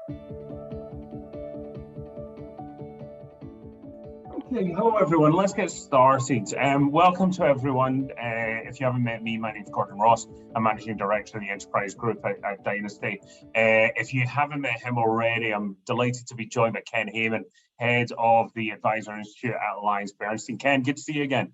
Okay, hello everyone. Let's get started. Welcome to everyone. If you haven't met me, my name is Gordon Ross. I'm Managing Director of the Enterprise Group at Dynasty. If you haven't met him already, I'm delighted to be joined by Ken Heyman, Head of the Advisor Institute at AllianceBernstein. Ken, good to see you again.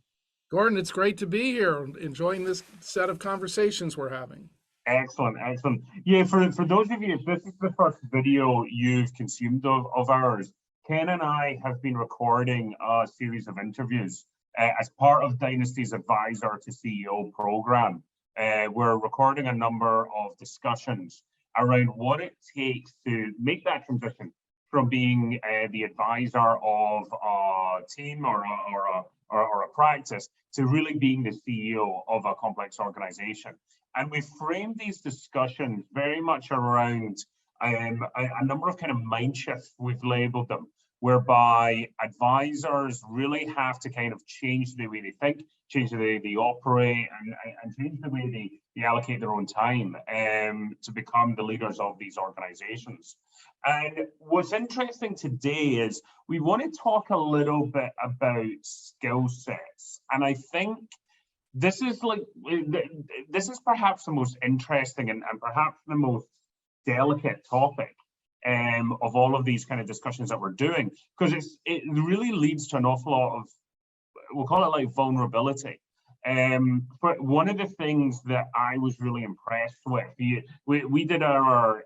Gordon, it's great to be here, enjoying this set of conversations we're having. Excellent, excellent. Yeah, for those of you, if this is the first video you've consumed of ours, Ken and I have been recording a series of interviews as part of Dynasty's Advisor to CEO program. We're recording a number of discussions around what it takes to make that transition from being the advisor of a team or a practice to really being the CEO of a complex organization. And we framed these discussions very much around a number of kind of mind shifts, we've labeled them, whereby advisors really have to kind of change the way they think, change the way they operate, and change the way they allocate their own time to become the leaders of these organizations. And what's interesting today is we want to talk a little bit about skill sets. And I think this is perhaps the most interesting and perhaps the most delicate topic of all of these kind of discussions that we're doing, because it really leads to an awful lot of, we'll call it like vulnerability. But one of the things that I was really impressed with, we did our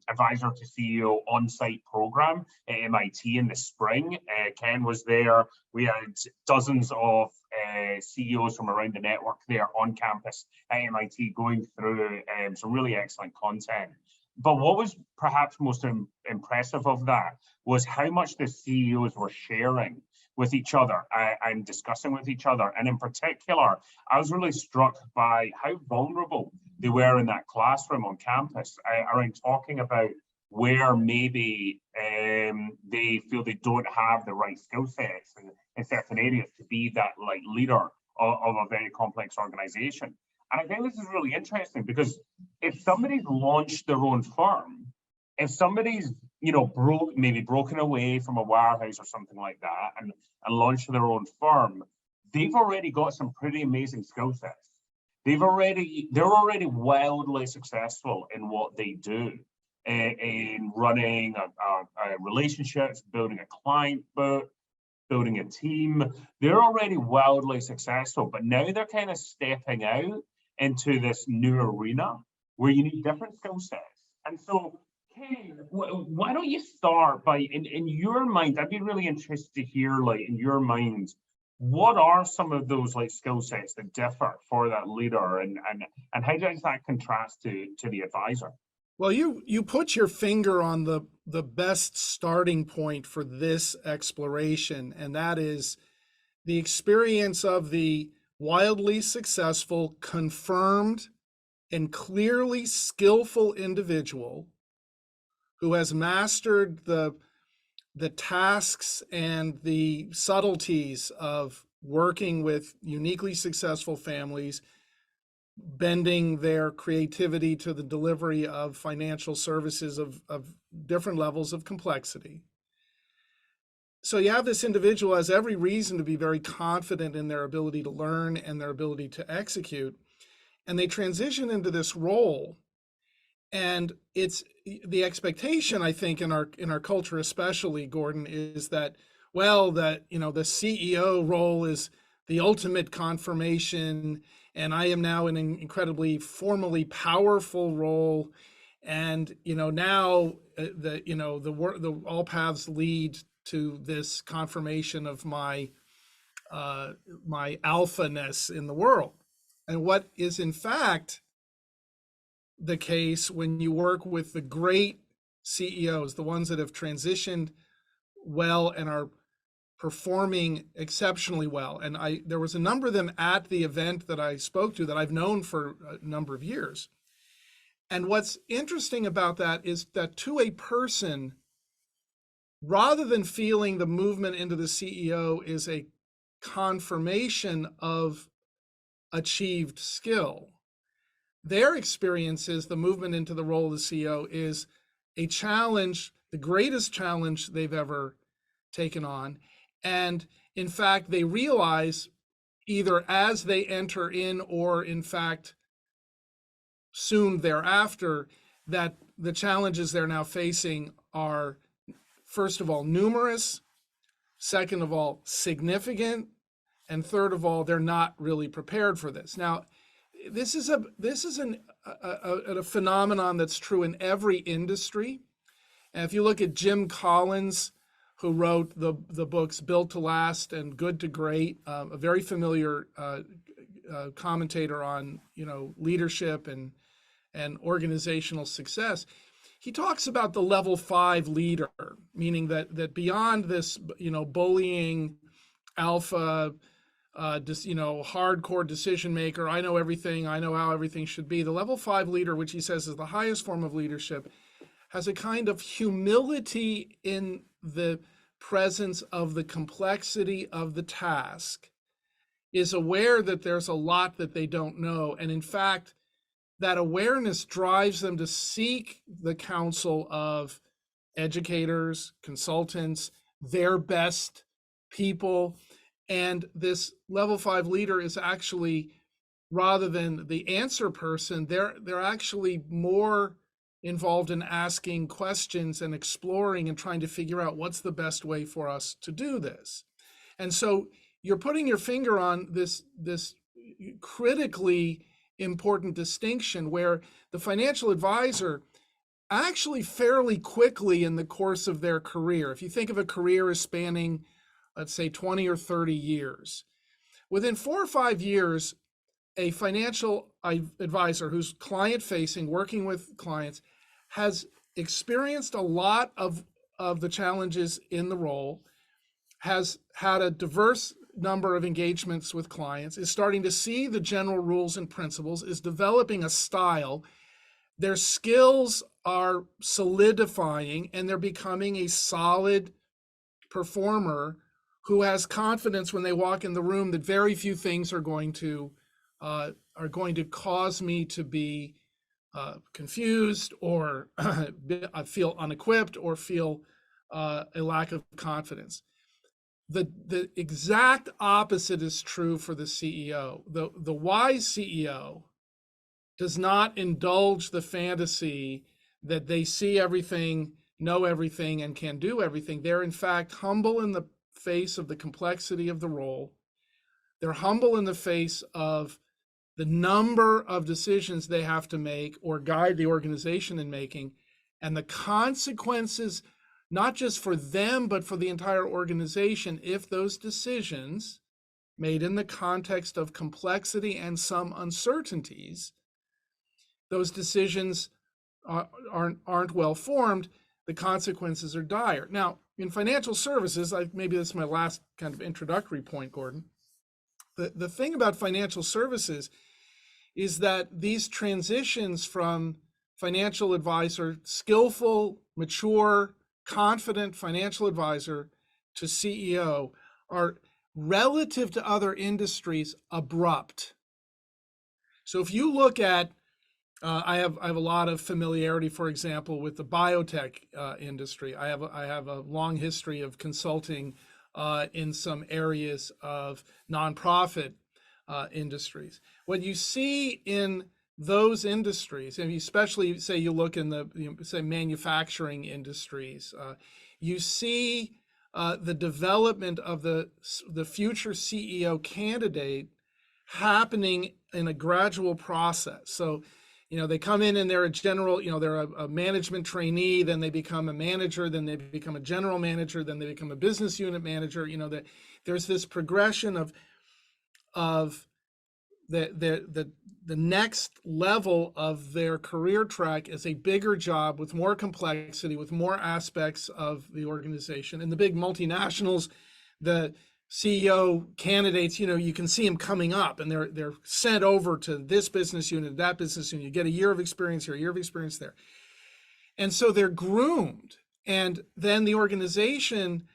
Advisor to CEO on-site program at MIT in the spring. Ken was there. We had dozens of CEOs from around the network there on campus at MIT going through some really excellent content. But what was perhaps most impressive of that was how much the CEOs were sharing with each other and discussing with each other. And in particular, I was really struck by how vulnerable they were in that classroom on campus around talking about where maybe they feel they don't have the right skill sets in certain areas to be that like leader of a very complex organization. And I think this is really interesting because if somebody's launched their own firm, if somebody's broken away from a wirehouse or something like that and launched their own firm, they've already got some pretty amazing skill sets. They're already wildly successful in what they do, in running relationships, building a client book, building a team. They're already wildly successful, but now they're kind of stepping out into this new arena where you need different skill sets. And so, Ken, why don't you start by, in your mind, I'd be really interested to hear, like, in your mind, what are some of those like skill sets that differ for that leader, and how does that contrast to the advisor? Well, you put your finger on the best starting point for this exploration, and that is the experience of the wildly successful, confirmed, and clearly skillful individual who has mastered the tasks and the subtleties of working with uniquely successful families, bending their creativity to the delivery of financial services of different levels of complexity. So you have this individual has every reason to be very confident in their ability to learn and their ability to execute. And they transition into this role. And it's the expectation, I think, in our culture especially, Gordon, is that, well, that, the CEO role is the ultimate confirmation, and I am now in an incredibly formally powerful role. And, now all paths lead to this confirmation of my alphaness in the world. And what is in fact the case when you work with the great CEOs, the ones that have transitioned well and are performing exceptionally well. And there was a number of them at the event that I spoke to that I've known for a number of years. And what's interesting about that is that to a person, rather than feeling the movement into the CEO is a confirmation of achieved skill, their experience is the movement into the role of the CEO is a challenge, the greatest challenge they've ever taken on. And in fact, they realize either as they enter in or in fact soon thereafter that the challenges they're now facing are, first of all, numerous, second of all, significant, and third of all, they're not really prepared for this. Now, this is a phenomenon that's true in every industry. And if you look at Jim Collins, who wrote the books Built to Last and Good to Great, a very familiar commentator on leadership and organizational success, he talks about the level 5 leader, meaning that beyond this bullying alpha, hardcore decision maker, I know everything, I know how everything should be. The level 5 leader, which he says is the highest form of leadership, has a kind of humility in the presence of the complexity of the task, is aware that there's a lot that they don't know. And in fact, that awareness drives them to seek the counsel of educators, consultants, their best people. And this level 5 leader is actually, rather than the answer person, they're actually more involved in asking questions and exploring and trying to figure out what's the best way for us to do this. And so you're putting your finger on this critically important distinction where the financial advisor actually fairly quickly in the course of their career, if you think of a career as spanning, let's say 20 or 30 years, within 4 or 5 years, a financial advisor who's client facing, working with clients, has experienced a lot of the challenges in the role, has had a diverse number of engagements with clients, is starting to see the general rules and principles, is developing a style. Their skills are solidifying and they're becoming a solid performer who has confidence when they walk in the room that very few things are going to cause me to be confused or feel unequipped or feel a lack of confidence. The exact opposite is true for the CEO. The wise CEO does not indulge the fantasy that they see everything, know everything, and can do everything. They're in fact humble in the face of the complexity of the role. They're humble in the face of the number of decisions they have to make or guide the organization in making, and the consequences, not just for them, but for the entire organization, if those decisions made in the context of complexity and some uncertainties, those decisions aren't well formed, the consequences are dire. Now, in financial services, maybe this is my last kind of introductory point, Gordon. The thing about financial services is that these transitions from financial advisor, skillful, mature, confident financial advisor to CEO are, relative to other industries, abrupt. So if you look at, I have a lot of familiarity, for example, with the biotech industry. I have a long history of consulting in some areas of nonprofit industries. What you see in those industries, and especially say you look in the say manufacturing industries, you see the development of the future CEO candidate happening in a gradual process. So, they come in and they're a general, they're a management trainee, then they become a manager, then they become a general manager, then they become a business unit manager. That there's this progression of the next level of their career track is a bigger job with more complexity, with more aspects of the organization. And the big multinationals, the CEO candidates, you can see them coming up and they're sent over to this business unit, that business unit. You get a year of experience here, a year of experience there. And so they're groomed. And then the organization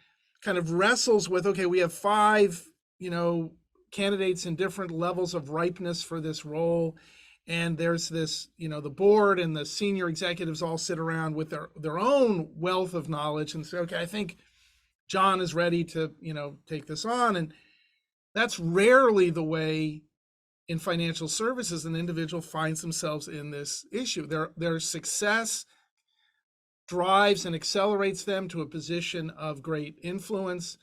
kind of wrestles with, okay, we have 5, candidates in different levels of ripeness for this role. And there's this, the board and the senior executives all sit around with their own wealth of knowledge and say, okay, I think John is ready to, take this on. And that's rarely the way in financial services an individual finds themselves in this issue. Their success drives and accelerates them to a position of great influence.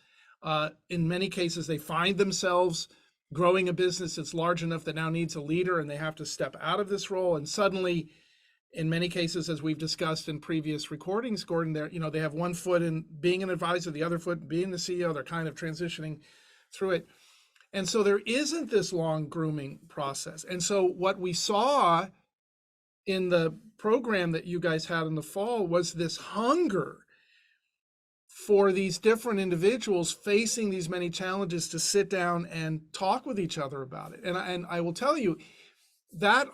In many cases, they find themselves growing a business that's large enough that now needs a leader, and they have to step out of this role. And suddenly, in many cases, as we've discussed in previous recordings, Gordon, they have one foot in being an advisor, the other foot being the CEO. They're kind of transitioning through it. And so there isn't this long grooming process. And so what we saw in the program that you guys had in the fall was this hunger for these different individuals facing these many challenges to sit down and talk with each other about it. And I will tell you that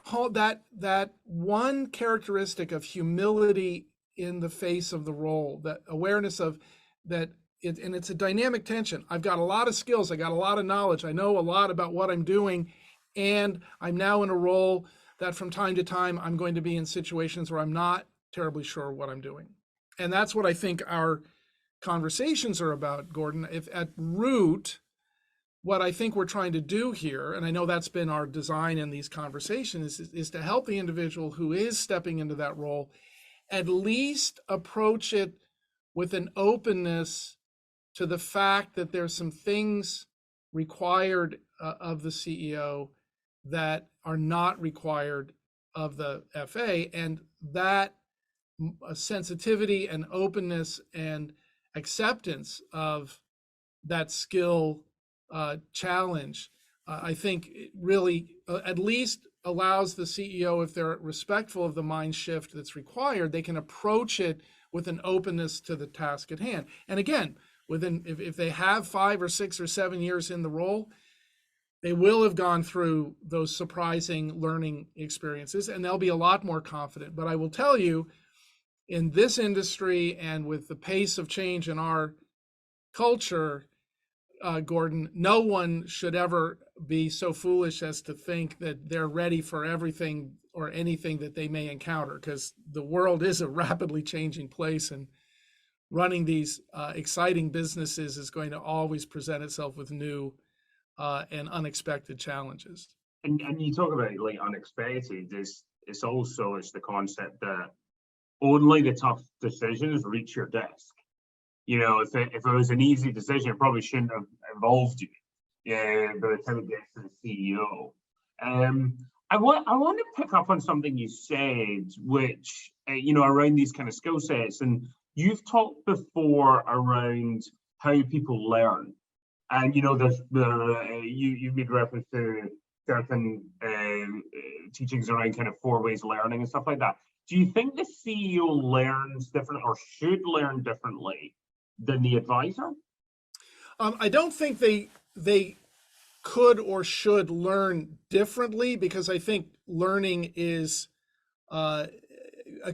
one characteristic of humility in the face of the role, that awareness of that, and it's a dynamic tension. I've got a lot of skills, I got a lot of knowledge, I know a lot about what I'm doing, and I'm now in a role that from time to time I'm going to be in situations where I'm not terribly sure what I'm doing. And that's what I think our conversations are about, Gordon. If at root, what I think we're trying to do here, and I know that's been our design in these conversations, is to help the individual who is stepping into that role at least approach it with an openness to the fact that there's some things required of the CEO that are not required of the FA, and that sensitivity and openness and acceptance of that skill challenge, I think it really at least allows the CEO, if they're respectful of the mind shift that's required, they can approach it with an openness to the task at hand. And again, if they have 5 or 6 or 7 years in the role, they will have gone through those surprising learning experiences, and they'll be a lot more confident. But I will tell you, in this industry and with the pace of change in our culture, Gordon, no one should ever be so foolish as to think that they're ready for everything or anything that they may encounter, because the world is a rapidly changing place, and running these exciting businesses is going to always present itself with new and unexpected challenges. And you talk about like unexpected, it's the concept that only the tough decisions reach your desk. If it was an easy decision, it probably shouldn't have involved you. Yeah, by the time it gets to the CEO. I want to pick up on something you said, which around these kind of skill sets, and you've talked before around how people learn, and there's you've made reference to certain teachings around kind of 4 ways learning and stuff like that. Do you think the CEO learns different or should learn differently than the advisor? I don't think they could or should learn differently, because I think learning is a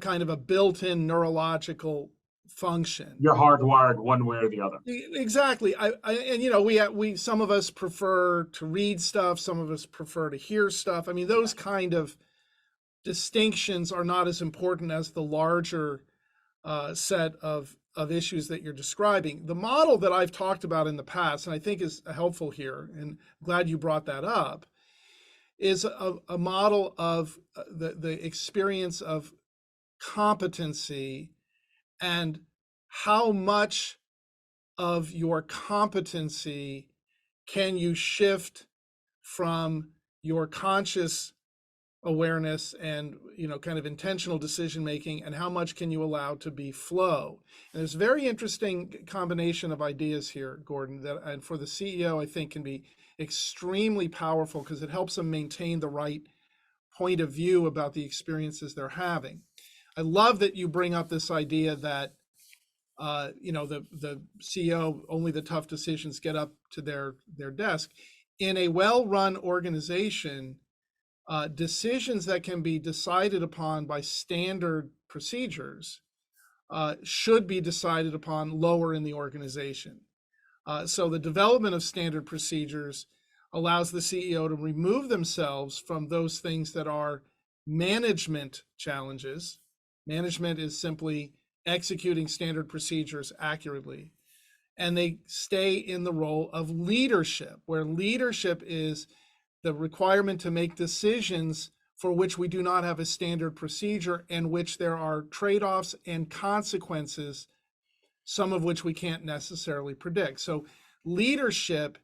kind of a built-in neurological function. You're hardwired one way or the other. Exactly. We some of us prefer to read stuff, some of us prefer to hear stuff. I mean, those kind of distinctions are not as important as the larger set of issues that you're describing. The model that I've talked about in the past, and I think is helpful here, and glad you brought that up, is a model of the experience of competency and how much of your competency can you shift from your conscious awareness and kind of intentional decision making, and how much can you allow to be flow. And there's a very interesting combination of ideas here, Gordon, that and for the CEO I think can be extremely powerful, because it helps them maintain the right point of view about the experiences they're having. I love that you bring up this idea that the CEO, only the tough decisions get up to their desk. In a well-run organization, decisions that can be decided upon by standard procedures should be decided upon lower in the organization. So the development of standard procedures allows the CEO to remove themselves from those things that are management challenges. Management is simply executing standard procedures accurately. And they stay in the role of leadership, where leadership is the requirement to make decisions for which we do not have a standard procedure and which there are trade-offs and consequences, some of which we can't necessarily predict. So leadership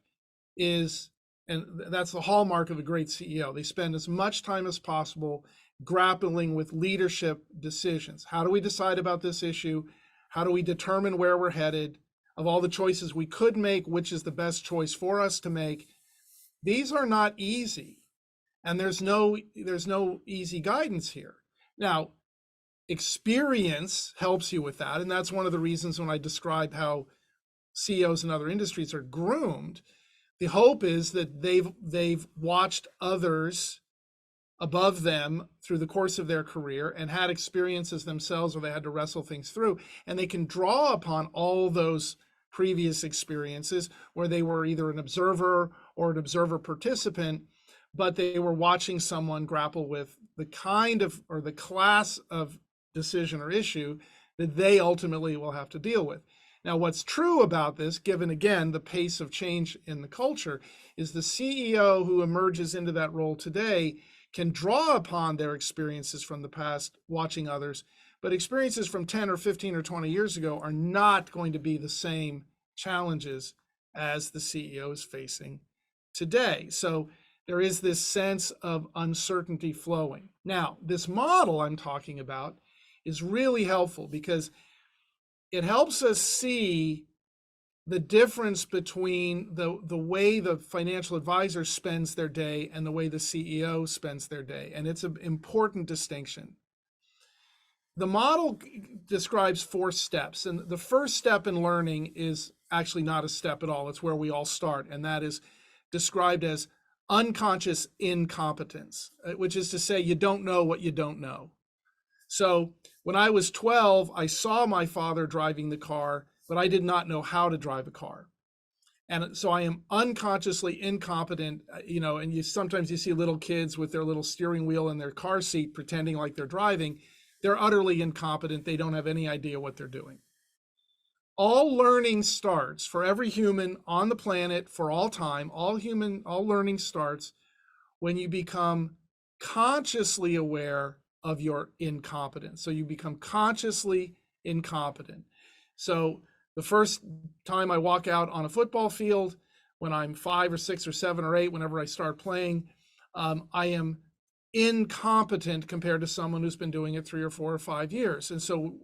is, and that's the hallmark of a great CEO. They spend as much time as possible grappling with leadership decisions. How do we decide about this issue? How do we determine where we're headed? Of all the choices we could make, which is the best choice for us to make? These are not easy, and there's no easy guidance here. Now, experience helps you with that, and that's one of the reasons when I describe how CEOs in other industries are groomed. The hope is that they've watched others above them through the course of their career and had experiences themselves where they had to wrestle things through, and they can draw upon all those previous experiences where they were either an observer or an observer participant, but they were watching someone grapple with the kind of or the class of decision or issue that they ultimately will have to deal with. Now, what's true about this, given again the pace of change in the culture, is the CEO who emerges into that role today can draw upon their experiences from the past watching others, but experiences from 10 or 15 or 20 years ago are not going to be the same challenges as the CEO is facing today. So there is this sense of uncertainty flowing. Now, this model I'm talking about is really helpful because it helps us see the difference between the way the financial advisor spends their day and the way the CEO spends their day. And it's an important distinction. The model describes 4 steps. And the first step in learning is actually not a step at all. It's where we all start. And that is described as unconscious incompetence, which is to say you don't know what you don't know. So when I was 12, I saw my father driving the car, but I did not know how to drive a car. And so I am unconsciously incompetent, and sometimes you see little kids with their little steering wheel in their car seat pretending like they're driving. They're utterly incompetent. They don't have any idea what they're doing. All learning starts for every human on the planet for all time. All learning starts when you become consciously aware of your incompetence. So you become consciously incompetent. So the first time I walk out on a football field, when I'm 5 or 6 or 7 or 8, whenever I start playing, I am incompetent compared to someone who's been doing it 3 or 4 or 5 years. And so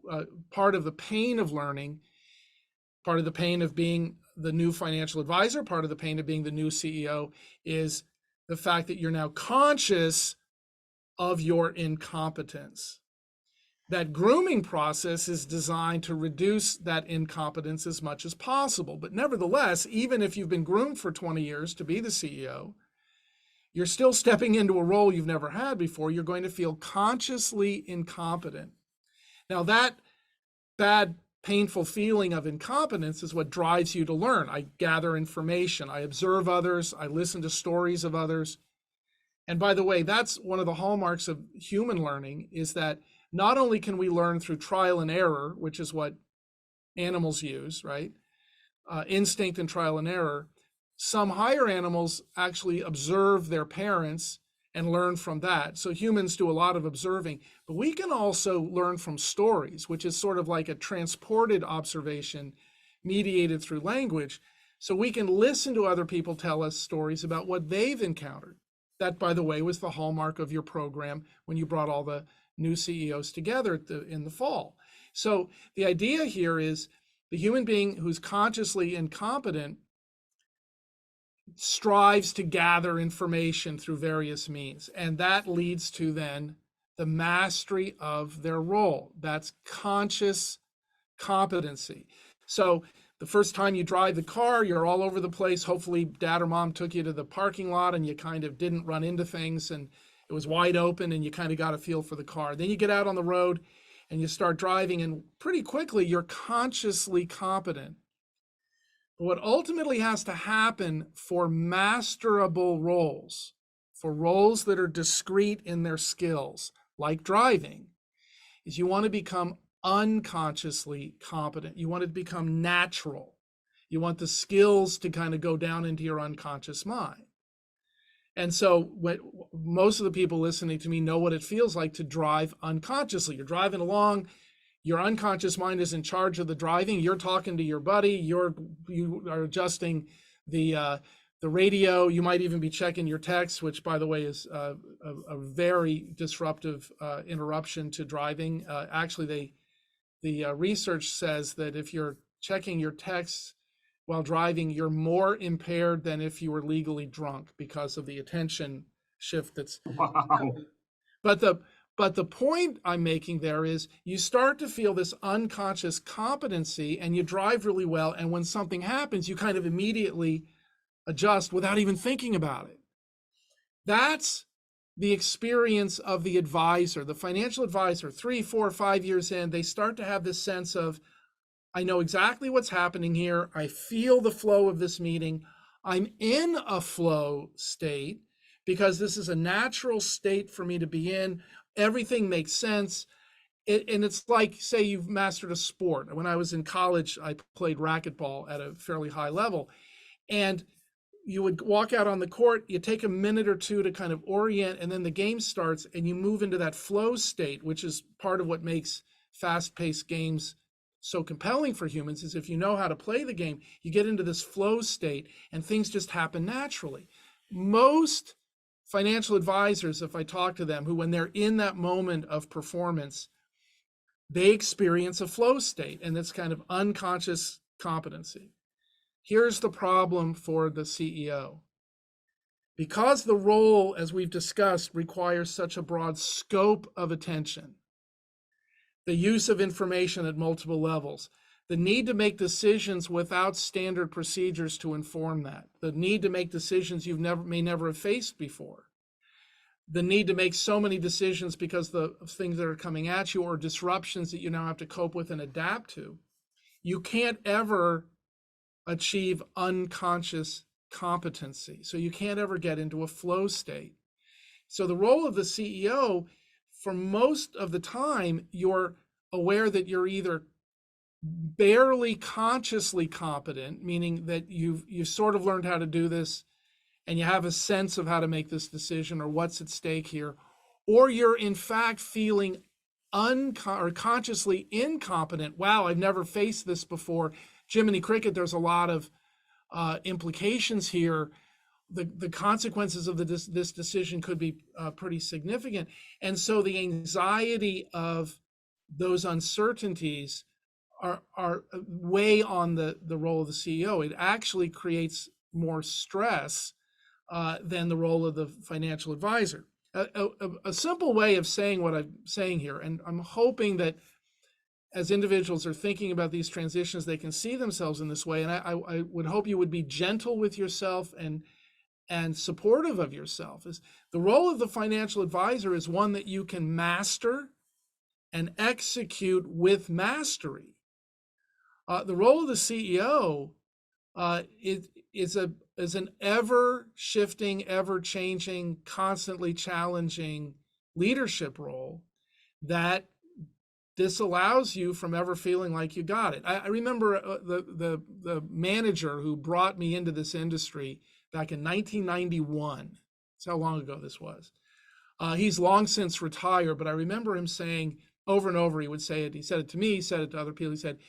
part of the pain of learning, part of the pain of being the new financial advisor, part of the pain of being the new CEO is the fact that you're now conscious of your incompetence. That grooming process is designed to reduce that incompetence as much as possible. But nevertheless, even if you've been groomed for 20 years to be the CEO, you're still stepping into a role you've never had before. You're going to feel consciously incompetent. Now, that bad, painful feeling of incompetence is what drives you to learn. I gather information, I observe others, I listen to stories of others. And by the way, that's one of the hallmarks of human learning, is that not only can we learn through trial and error, which is what animals use, right? Instinct and trial and error. Some higher animals actually observe their parents and learn from that. So humans do a lot of observing, but we can also learn from stories, which is sort of like a transported observation mediated through language. So we can listen to other people tell us stories about what they've encountered. That, by the way, was the hallmark of your program when you brought all the new CEOs together in the fall. So the idea here is the human being who's consciously incompetent strives to gather information through various means, and that leads to then the mastery of their role. That's conscious competency. So the first time you drive the car, you're all over the place. Hopefully dad or mom took you to the parking lot and you kind of didn't run into things and it was wide open and you kind of got a feel for the car. Then you get out on the road and you start driving, and pretty quickly you're consciously competent. But what ultimately has to happen for masterable roles, for roles that are discrete in their skills, like driving, is you want to become unconsciously competent. You want it to become natural. You want the skills to kind of go down into your unconscious mind. And so most of the people listening to me know what it feels like to drive unconsciously. You're driving along, your unconscious mind is in charge of the driving. You're talking to your buddy. You are adjusting the radio. You might even be checking your text, which, by the way, is a very disruptive interruption to driving. Actually, the research says that if you're checking your texts while driving, you're more impaired than if you were legally drunk because of the attention shift that's. Wow. But the point I'm making there is you start to feel this unconscious competency and you drive really well. And when something happens, you kind of immediately adjust without even thinking about it. That's the experience of the advisor, the financial advisor. 3, 4, 5 years in, they start to have this sense of, I know exactly what's happening here. I feel the flow of this meeting. I'm in a flow state because this is a natural state for me to be in. Everything makes sense. And it's like, say you've mastered a sport. When I was in college, I played racquetball at a fairly high level. And you would walk out on the court, you take a minute or two to kind of orient, and then the game starts and you move into that flow state, which is part of what makes fast-paced games so compelling for humans. Is if you know how to play the game, you get into this flow state and things just happen naturally. Most financial advisors, if I talk to them, who when they're in that moment of performance, they experience a flow state, and it's kind of unconscious competency. Here's the problem for the CEO. Because the role, as we've discussed, requires such a broad scope of attention, the use of information at multiple levels, the need to make decisions without standard procedures to inform that, the need to make decisions you may never have faced before, the need to make so many decisions because of things that are coming at you or disruptions that you now have to cope with and adapt to. You can't ever achieve unconscious competency. So you can't ever get into a flow state. So the role of the CEO, for most of the time, you're aware that you're either barely consciously competent, meaning that you've sort of learned how to do this and you have a sense of how to make this decision or what's at stake here, or you're in fact feeling or consciously incompetent. Wow, I've never faced this before. Jiminy Cricket, there's a lot of implications here. The consequences of this decision could be pretty significant. And so the anxiety of those uncertainties are weigh on the role of the CEO. It actually creates more stress than the role of the financial advisor. A simple way of saying what I'm saying here, and I'm hoping that as individuals are thinking about these transitions, they can see themselves in this way. And I would hope you would be gentle with yourself and supportive of yourself. Is the role of the financial advisor is one that you can master and execute with mastery. The role of the CEO is an ever-shifting, ever-changing, constantly challenging leadership role that disallows you from ever feeling like you got it. I remember the manager who brought me into this industry back in 1991. That's how long ago this was. He's long since retired, but I remember him saying over and over, he said it to me, he said it to other people, he said,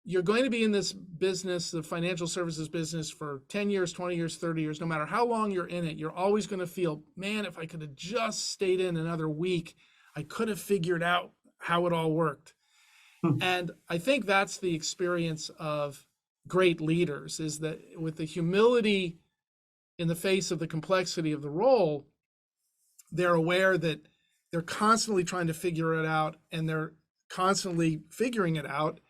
you're going to be in this business, the financial services business, for 10 years, 20 years, 30 years, no matter how long you're in it, you're always going to feel, man, if I could have just stayed in another week, I could have figured out how it all worked. And I think that's the experience of great leaders, is that with the humility in the face of the complexity of the role, they're aware that they're constantly trying to figure it out and they're constantly figuring it out.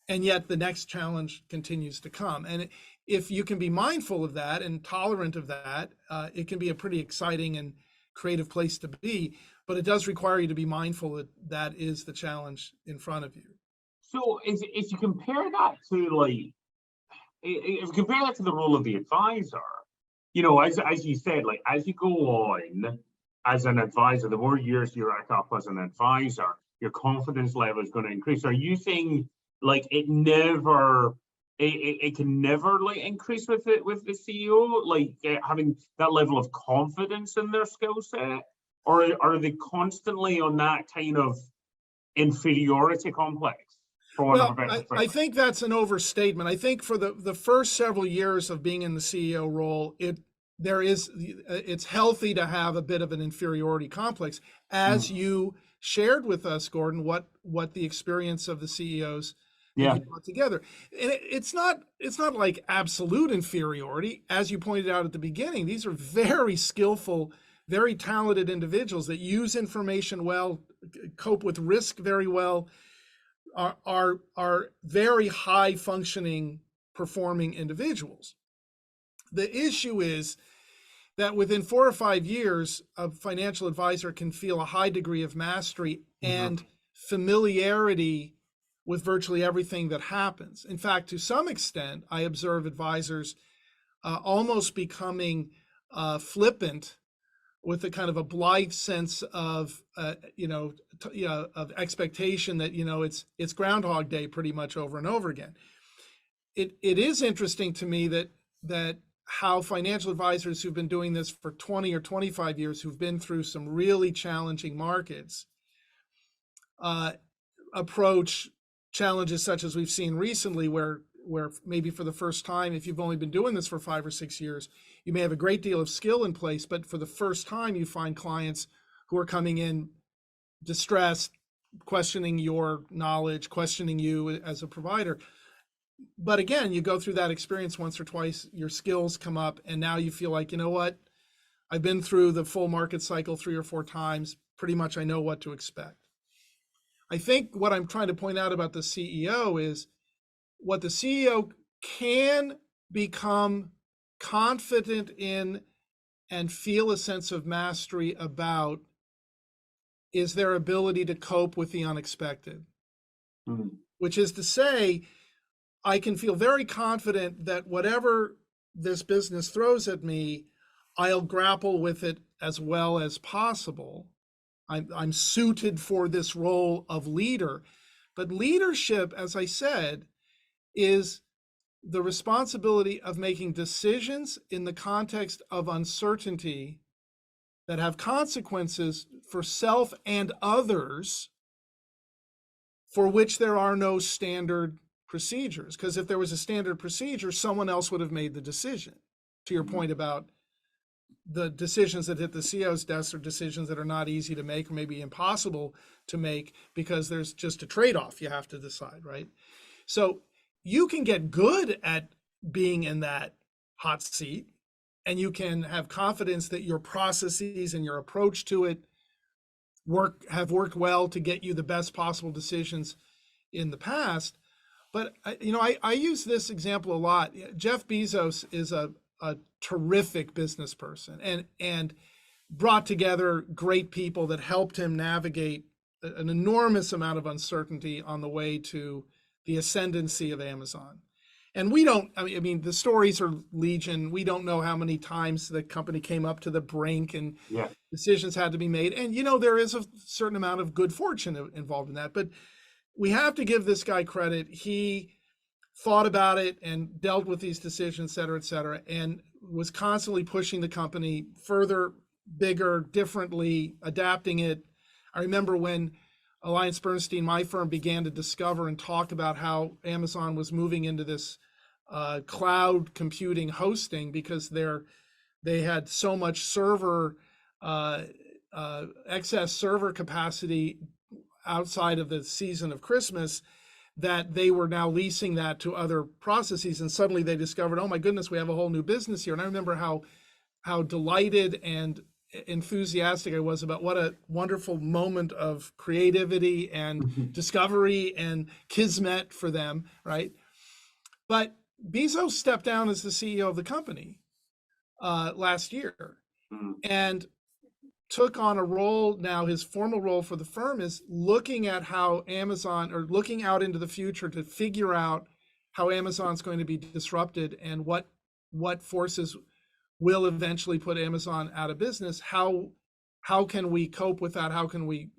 And yet the next challenge continues to come. And if you can be mindful of that and tolerant of that, it can be a pretty exciting and creative place to be. But it does require you to be mindful that that is the challenge in front of you. So if you compare that to, like, if you compare that to the role of the advisor, you know, as you said, like as you go on as an advisor, the more years you rack up as an advisor, your confidence level is going to increase. Are you saying like it can never like increase with the CEO, like having that level of confidence in their skill set, or are they constantly on that kind of inferiority complex? Well, I think that's an overstatement. I think for the first several years of being in the CEO role, it's healthy to have a bit of an inferiority complex, as you shared with us, Gordon, what the experience of the CEOs that you brought together. And it's not like absolute inferiority, as you pointed out at the beginning. These are very skillful, very talented individuals that use information well, cope with risk very well, are very high functioning, performing individuals. The issue is that within 4 or 5 years, a financial advisor can feel a high degree of mastery and familiarity with virtually everything that happens. In fact, to some extent, I observe advisors almost becoming flippant with a kind of a blithe sense of, of expectation that, it's Groundhog Day pretty much over and over again. It is interesting to me that how financial advisors who've been doing this for 20 or 25 years, who've been through some really challenging markets, approach challenges such as we've seen recently, where maybe for the first time, if you've only been doing this for 5 or 6 years, you may have a great deal of skill in place, but for the first time you find clients who are coming in distressed, questioning your knowledge, questioning you as a provider. But again, you go through that experience once or twice, your skills come up, and now you feel like, you know what, I've been through the full market cycle 3 or 4 times, pretty much I know what to expect. I think what I'm trying to point out about the CEO is what the CEO can become confident in and feel a sense of mastery about is their ability to cope with the unexpected. Which is to say, I can feel very confident that whatever this business throws at me, I'll grapple with it as well as possible. I'm suited for this role of leader. But leadership, as I said, is the responsibility of making decisions in the context of uncertainty that have consequences for self and others for which there are no standard procedures. Because if there was a standard procedure, someone else would have made the decision. To your point about the decisions that hit the CEO's desk are decisions that are not easy to make or maybe impossible to make because there's just a trade-off you have to decide, right? So you can get good at being in that hot seat, and you can have confidence that your processes and your approach to it have worked well to get you the best possible decisions in the past. But I use this example a lot. Jeff Bezos is a terrific business person and brought together great people that helped him navigate an enormous amount of uncertainty on the way to the ascendancy of Amazon. And the stories are legion. We don't know how many times the company came up to the brink and decisions had to be made. And, there is a certain amount of good fortune involved in that. But we have to give this guy credit. He thought about it and dealt with these decisions, et cetera, and was constantly pushing the company further, bigger, differently, adapting it. I remember when AllianceBernstein, my firm, began to discover and talk about how Amazon was moving into this cloud computing hosting because they had so much excess server capacity outside of the season of Christmas that they were now leasing that to other processes. And suddenly they discovered, oh my goodness, we have a whole new business here. And I remember how delighted and enthusiastic I was about what a wonderful moment of creativity and discovery and kismet for them, right? But Bezos stepped down as the CEO of the company last year and took on a role. Now his formal role for the firm is looking at how Amazon, or looking out into the future to figure out how Amazon's going to be disrupted and what forces will eventually put Amazon out of business. How can we cope with that? How can we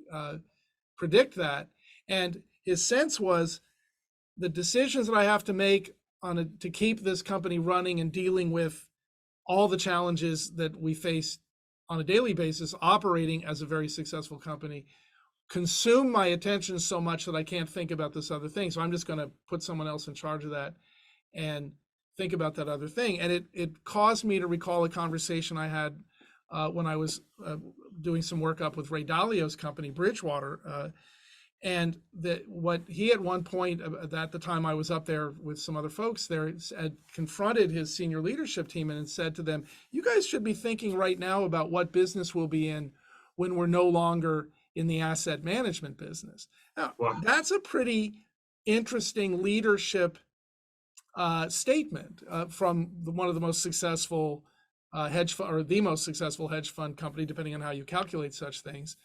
predict that? And his sense was the decisions that I have to make to keep this company running and dealing with all the challenges that we face on a daily basis, operating as a very successful company, consume my attention so much that I can't think about this other thing. So I'm just going to put someone else in charge of that and think about that other thing. And it caused me to recall a conversation I had when I was doing some work up with Ray Dalio's company, Bridgewater. And that what he at one point at the time I was up there with some other folks there had confronted his senior leadership team and said to them, you guys should be thinking right now about what business we'll be in when we're no longer in the asset management business. Now, Wow. that's a pretty interesting leadership statement from one of the most successful hedge fund, or the most successful hedge fund company, depending on how you calculate such things,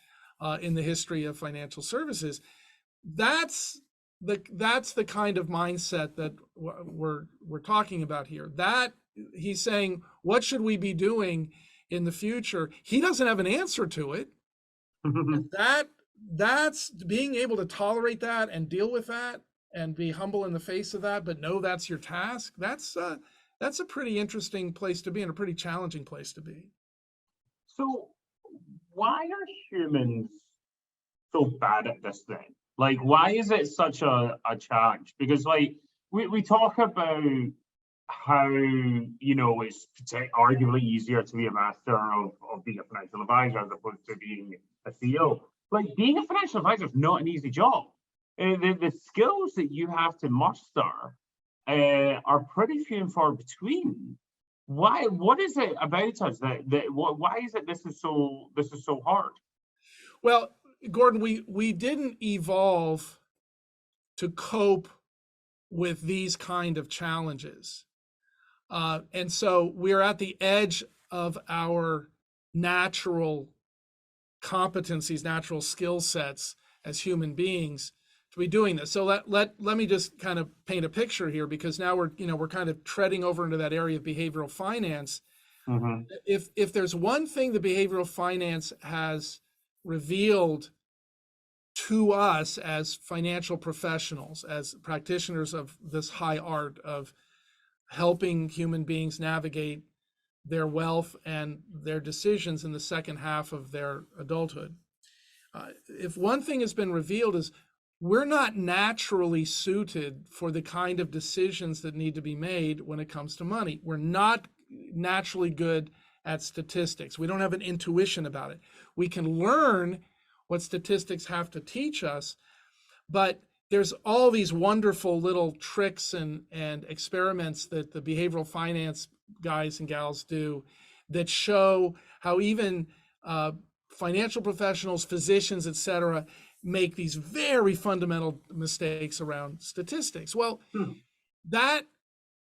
in the history of financial services. That's the kind of mindset that we're talking about here. That he's saying, what should we be doing in the future? He doesn't have an answer to it. And that's being able to tolerate that and deal with that and be humble in the face of that, but know that's your task. That's a pretty interesting place to be and a pretty challenging place to be. So why are humans so bad at this then? Like, why is it such a challenge? Because like we talk about how, it's arguably easier to be a master of being a financial advisor as opposed to being a CEO. Like, being a financial advisor is not an easy job. The skills that you have to muster are pretty few and far between. What is it about us why is it this is so hard? Well, Gordon, we didn't evolve to cope with these kind of challenges. And so we're at the edge of our natural competencies, natural skill sets as human beings to be doing this. So let me just kind of paint a picture here, because now we're kind of treading over into that area of behavioral finance. Mm-hmm. If there's one thing the behavioral finance has revealed to us as financial professionals, as practitioners of this high art of helping human beings navigate their wealth and their decisions in the second half of their adulthood. If one thing has been revealed is we're not naturally suited for the kind of decisions that need to be made when it comes to money. We're not naturally good at statistics. We don't have an intuition about it. We can learn what statistics have to teach us, but there's all these wonderful little tricks and experiments that the behavioral finance guys and gals do that show how even financial professionals, physicians, et cetera, make these very fundamental mistakes around statistics. Well, that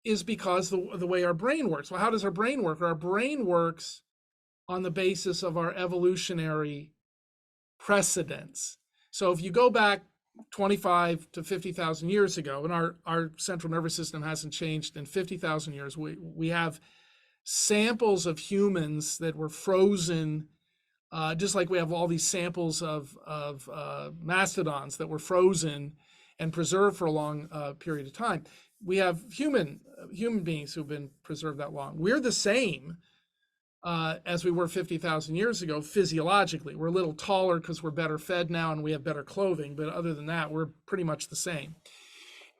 is because the way our brain works. Well, how does our brain work? Our brain works on the basis of our evolutionary precedents. So if you go back 25 to 50,000 years ago, and our central nervous system hasn't changed in 50,000 years, we have samples of humans that were frozen, just like we have all these samples of mastodons that were frozen and preserved for a long period of time. We have human beings who've been preserved that long. We're the same as we were 50,000 years ago physiologically. We're a little taller because we're better fed now and we have better clothing, but other than that, we're pretty much the same.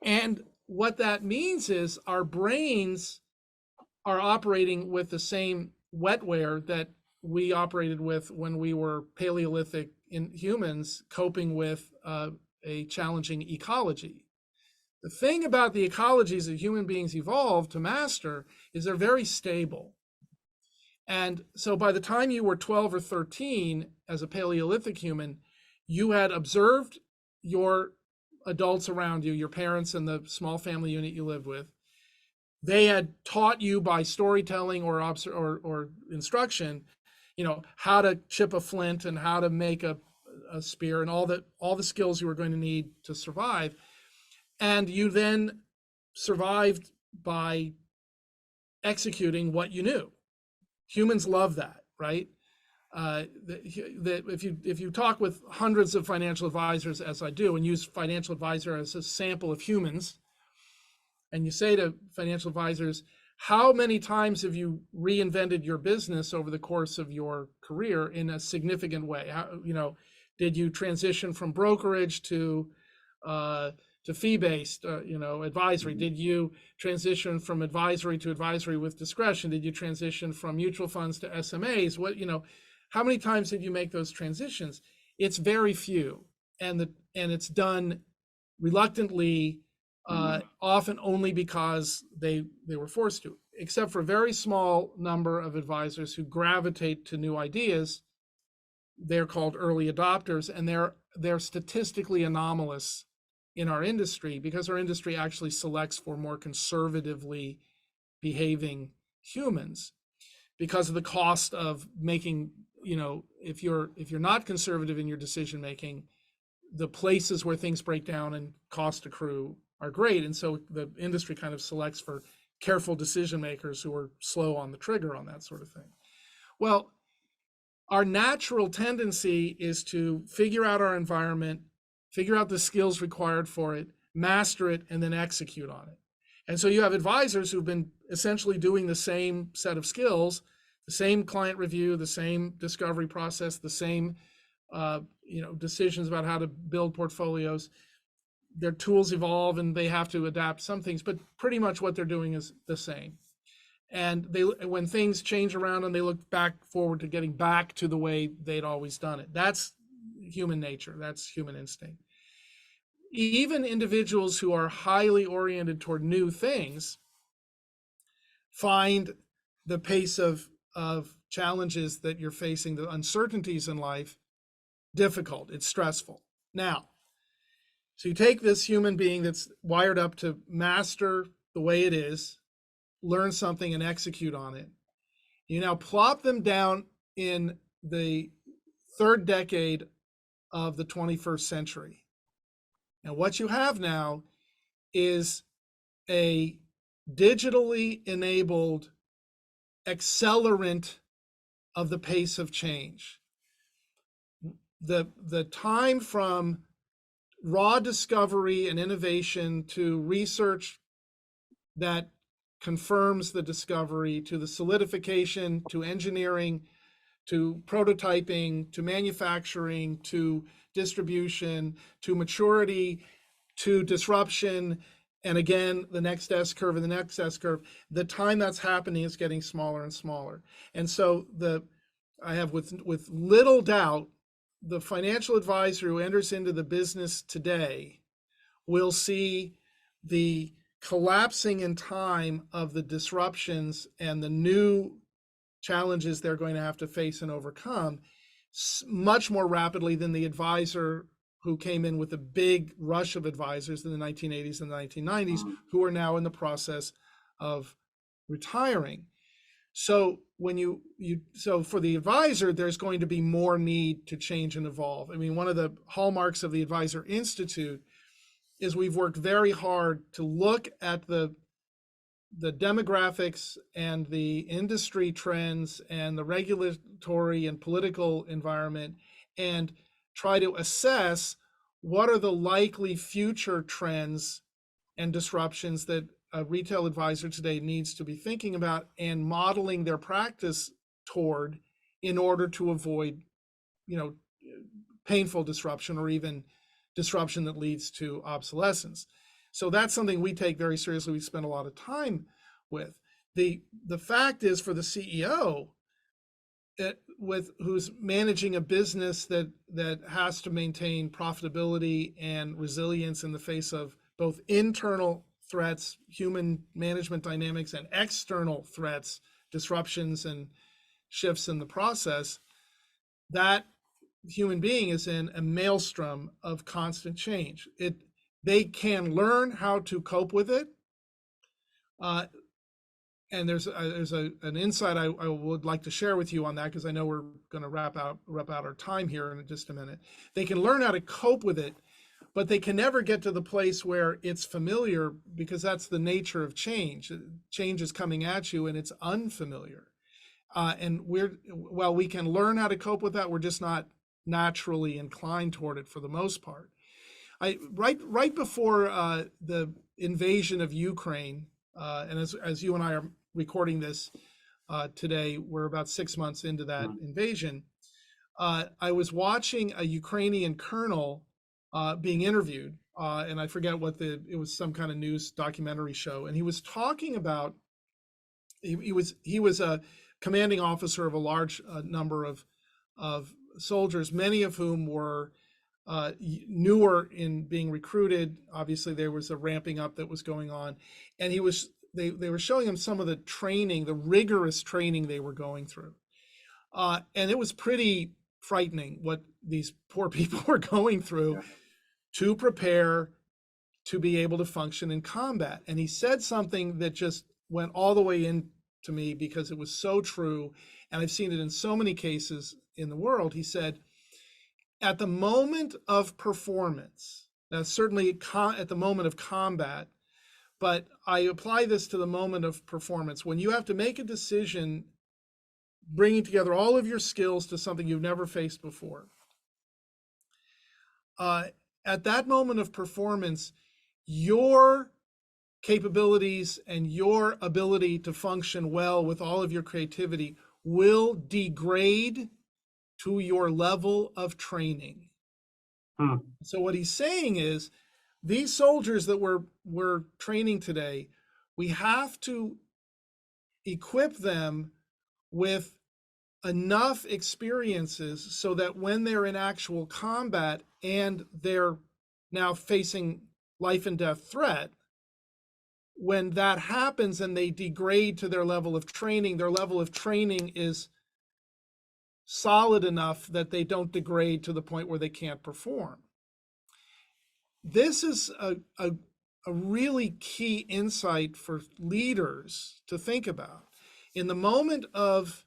And what that means is our brains are operating with the same wetware that we operated with when we were Paleolithic in humans coping with a challenging ecology. The thing about the ecologies that human beings evolved to master is they're very stable. And so by the time you were 12 or 13 as a Paleolithic human, you had observed your adults around you, your parents and the small family unit you lived with. They had taught you by storytelling or instruction, how to chip a flint and how to make a spear and all the skills you were going to need to survive. And you then survived by executing what you knew. Humans love that, right? If you talk with hundreds of financial advisors, as I do, and use financial advisor as a sample of humans, and you say to financial advisors, how many times have you reinvented your business over the course of your career in a significant way? Did you transition from brokerage to fee-based, advisory? Did you transition from advisory to advisory with discretion? Did you transition from mutual funds to SMAs? How many times did you make those transitions? It's very few, and it's done reluctantly, often only because they were forced to, except for a very small number of advisors who gravitate to new ideas. They're called early adopters, and they're statistically anomalous in our industry, because our industry actually selects for more conservatively behaving humans because of the cost of making, if you're not conservative in your decision making, the places where things break down and cost accrue are great. And so the industry kind of selects for careful decision makers who are slow on the trigger on that sort of thing. Well, our natural tendency is to figure out our environment, figure out the skills required for it, master it, and then execute on it. And so you have advisors who've been essentially doing the same set of skills, the same client review, the same discovery process, the same decisions about how to build portfolios. Their tools evolve and they have to adapt some things, but pretty much what they're doing is the same. And when things change around and they look forward to getting back to the way they'd always done it. That's human nature. That's human instinct. Even individuals who are highly oriented toward new things find the pace of challenges that you're facing, the uncertainties in life, difficult. It's stressful. Now, so you take this human being that's wired up to master the way it is, learn something and execute on it. You now plop them down in the third decade of the 21st century. And what you have now is a digitally enabled accelerant of the pace of change. The time from raw discovery and innovation to research that confirms the discovery, to the solidification, to engineering, to prototyping, to manufacturing, to distribution, to maturity, to disruption, and again, the next S curve and the next S curve, the time that's happening is getting smaller and smaller. And so I have with little doubt, the financial advisor who enters into the business today will see the collapsing in time of the disruptions and the new challenges they're going to have to face and overcome much more rapidly than the advisor who came in with a big rush of advisors in the 1980s and the 1990s, who are now in the process of retiring. So so for the advisor, there's going to be more need to change and evolve. I mean, one of the hallmarks of the Advisor Institute is we've worked very hard to look at the demographics and the industry trends and the regulatory and political environment and try to assess what are the likely future trends and disruptions that a retail advisor today needs to be thinking about and modeling their practice toward in order to avoid, painful disruption or even disruption that leads to obsolescence. So that's something we take very seriously. We spend a lot of time with. The fact is, for the CEO who's managing a business that has to maintain profitability and resilience in the face of both internal threats, human management dynamics, and external threats, disruptions and shifts in the process, that human being is in a maelstrom of constant change. They can learn how to cope with it. And there's an insight I would like to share with you on that, because I know we're going to wrap out our time here in just a minute. They can learn how to cope with it, but they can never get to the place where it's familiar, because that's the nature of change. Change is coming at you and it's unfamiliar. And while we can learn how to cope with that, we're just not naturally inclined toward it for the most part. Right before the invasion of Ukraine, and as you and I are recording this today, we're about 6 months into that invasion. I was watching a Ukrainian colonel being interviewed, and I forget it was some kind of news documentary show, and he was talking about he was a commanding officer of a large number of soldiers, many of whom were newer in being recruited. Obviously, there was a ramping up that was going on, and they were showing him some of the training, the rigorous training they were going through, and it was pretty frightening what these poor people were going through to prepare to be able to function in combat. And he said something that just went all the way into me, because it was so true, and I've seen it in so many cases in the world. He said, at the moment of performance, now certainly at the moment of combat, but I apply this to the moment of performance, when you have to make a decision bringing together all of your skills to something you've never faced before. At that moment of performance, your capabilities and your ability to function well with all of your creativity will degrade to your level of training. So what he's saying is, these soldiers that we're training today, we have to equip them with enough experiences so that when they're in actual combat and they're now facing life and death threat, when that happens and they degrade to their level of training is solid enough that they don't degrade to the point where they can't perform. This is a really key insight for leaders to think about. In the moment of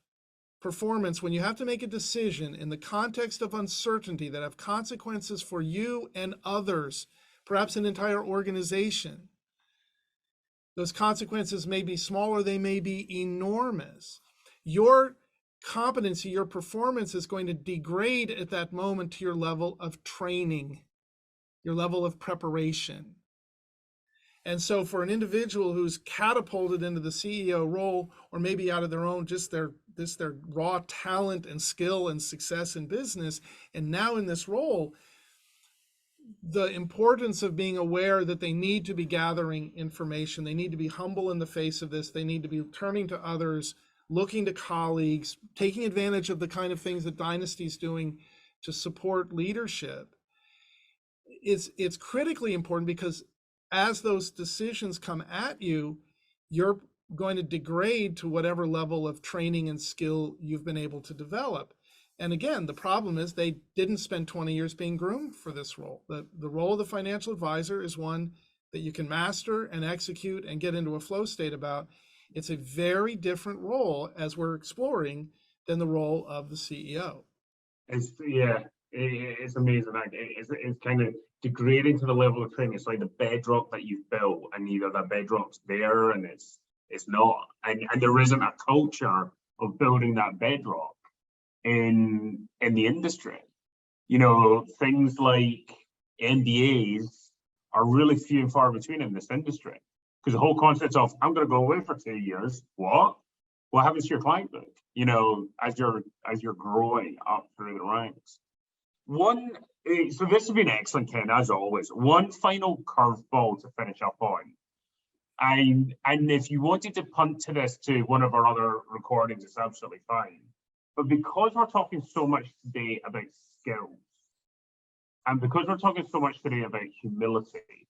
performance, when you have to make a decision in the context of uncertainty that have consequences for you and others, perhaps an entire organization, those consequences may be small or they may be enormous. Your competency, your performance is going to degrade at that moment to your level of training, your level of preparation. And so for an individual who's catapulted into the CEO role, or maybe out of their own, just their raw talent and skill and success in business, and now in this role, the importance of being aware that they need to be gathering information, they need to be humble in the face of this, they need to be turning to others, looking to colleagues, taking advantage of the kind of things that Dynasty is doing to support leadership. It's critically important, because as those decisions come at you, you're going to degrade to whatever level of training and skill you've been able to develop. And again, the problem is they didn't spend 20 years being groomed for this role. The role of the financial advisor is one that you can master and execute and get into a flow state about. It's a very different role, as we're exploring, than the role of the CEO. It's amazing. It's kind of degrading to the level of training. It's like the bedrock that you've built, and either that bedrock's there and it's not, and there isn't a culture of building that bedrock in the industry. You know, things like NDAs are really few and far between in this industry, because the whole concept of, I'm going to go away for 2 years. What happens to your client book? You know, as you're growing up through the ranks. So this has been excellent, Ken, as always. One final curveball to finish up on. And if you wanted to punt to this to one of our other recordings, it's absolutely fine. But because we're talking so much today about skills, and because we're talking so much today about humility,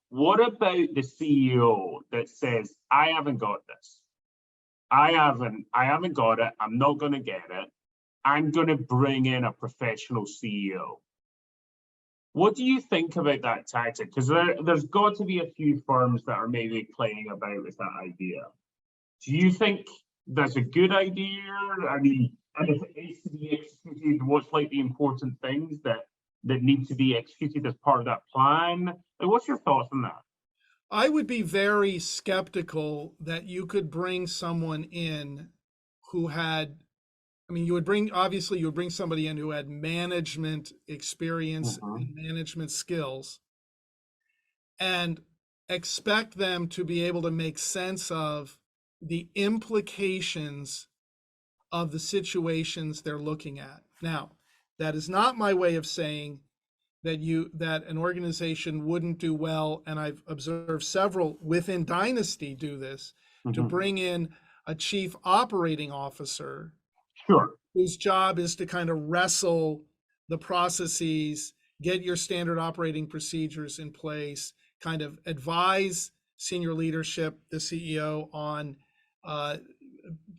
what about the CEO that says, I haven't got this. I haven't got it. I'm not going to get it. I'm going to bring in a professional CEO. What do you think about that tactic? Because there's got to be a few firms that are maybe playing about with that idea. Do you think that's a good idea? I mean, and if it is to be executed, what's like the important things that that need to be executed as part of that plan? Like, what's your thoughts on that? I would be very skeptical that you could bring someone in who had, I mean, you would bring somebody in who had management experience and management skills and expect them to be able to make sense of the implications of the situations they're looking at. Now, that is not my way of saying that an organization wouldn't do well, and I've observed several within Dynasty do this, to bring in a chief operating officer, sure, whose job is to kind of wrestle the processes, get your standard operating procedures in place, kind of advise senior leadership, the CEO, on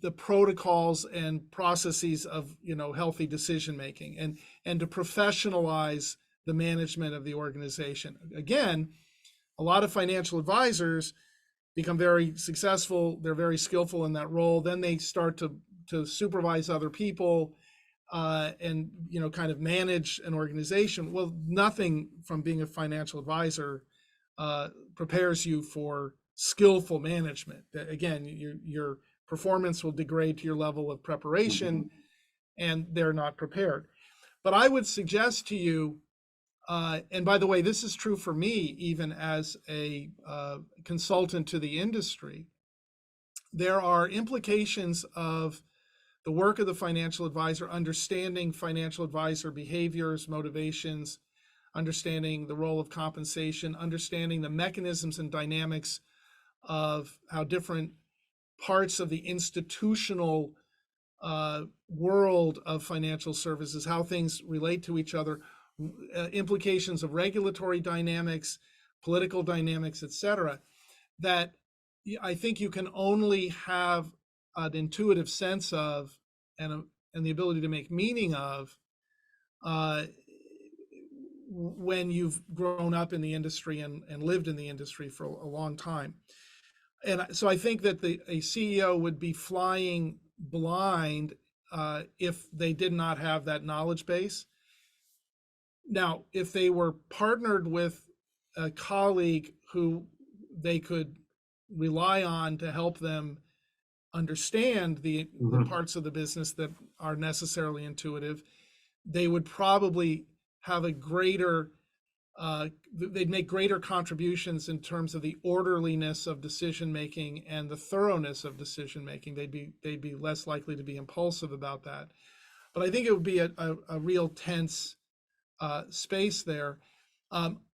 the protocols and processes of healthy decision making, and to professionalize the management of the organization. Again, a lot of financial advisors become very successful. They're very skillful in that role. Then they start to supervise other people and kind of manage an organization. Well, nothing from being a financial advisor prepares you for skillful management. Again, your performance will degrade to your level of preparation, and they're not prepared. But I would suggest to you, and by the way, this is true for me, even as a consultant to the industry, there are implications of the work of the financial advisor, understanding financial advisor behaviors, motivations, understanding the role of compensation, understanding the mechanisms and dynamics of how different parts of the institutional world of financial services, how things relate to each other, implications of regulatory dynamics, political dynamics, etc., that I think you can only have an intuitive sense of and the ability to make meaning of when you've grown up in the industry and lived in the industry for a long time. And so I think that a CEO would be flying blind if they did not have that knowledge base. Now, if they were partnered with a colleague who they could rely on to help them understand the parts of the business that are necessarily intuitive, they would probably have a greater, they'd make greater contributions in terms of the orderliness of decision making and the thoroughness of decision making. They'd be less likely to be impulsive about that. But I think it would be a real tense space there.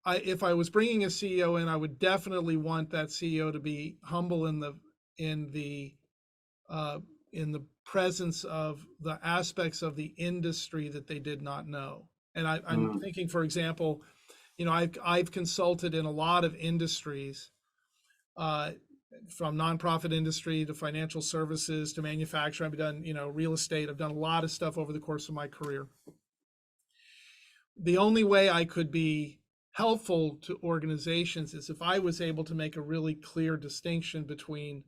If I was bringing a CEO in, I would definitely want that CEO to be humble in the presence of the aspects of the industry that they did not know. And I'm thinking, for example, I've consulted in a lot of industries, from nonprofit industry to financial services to manufacturing. I've done, real estate. I've done a lot of stuff over the course of my career. The only way I could be helpful to organizations is if I was able to make a really clear distinction between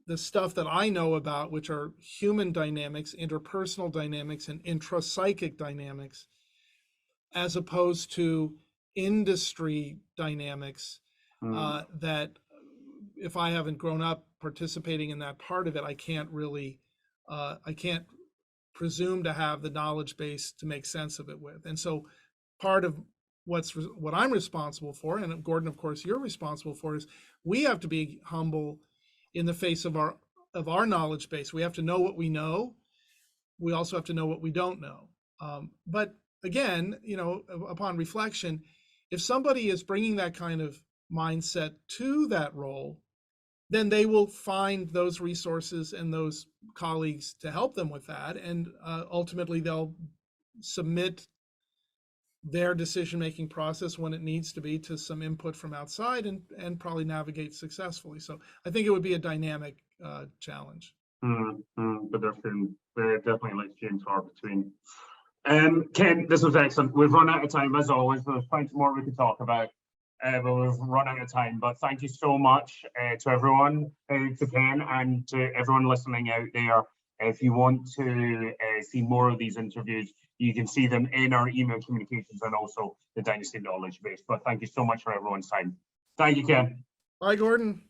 the stuff that I know about, which are human dynamics, interpersonal dynamics, and intrapsychic dynamics, as opposed to industry dynamics that if I haven't grown up participating in that part of it, I can't really, I can't presume to have the knowledge base to make sense of it with. And so part of what I'm responsible for, and Gordon, of course, you're responsible for, is we have to be humble in the face of our knowledge base. We have to know what we know. We also have to know what we don't know. But again, upon reflection, if somebody is bringing that kind of mindset to that role, then they will find those resources and those colleagues to help them with that. And ultimately, they'll submit their decision-making process when it needs to be to some input from outside and probably navigate successfully. So I think it would be a dynamic challenge. But there's been definitely like few and far between. Ken, this was excellent. We've run out of time as always. There's plenty more we could talk about. But we've run out of time. But thank you so much to everyone, to Ken, and to everyone listening out there. If you want to see more of these interviews, you can see them in our email communications and also the Dynasty knowledge base. But thank you so much for everyone's time. Thank you, Ken. Bye, Gordon.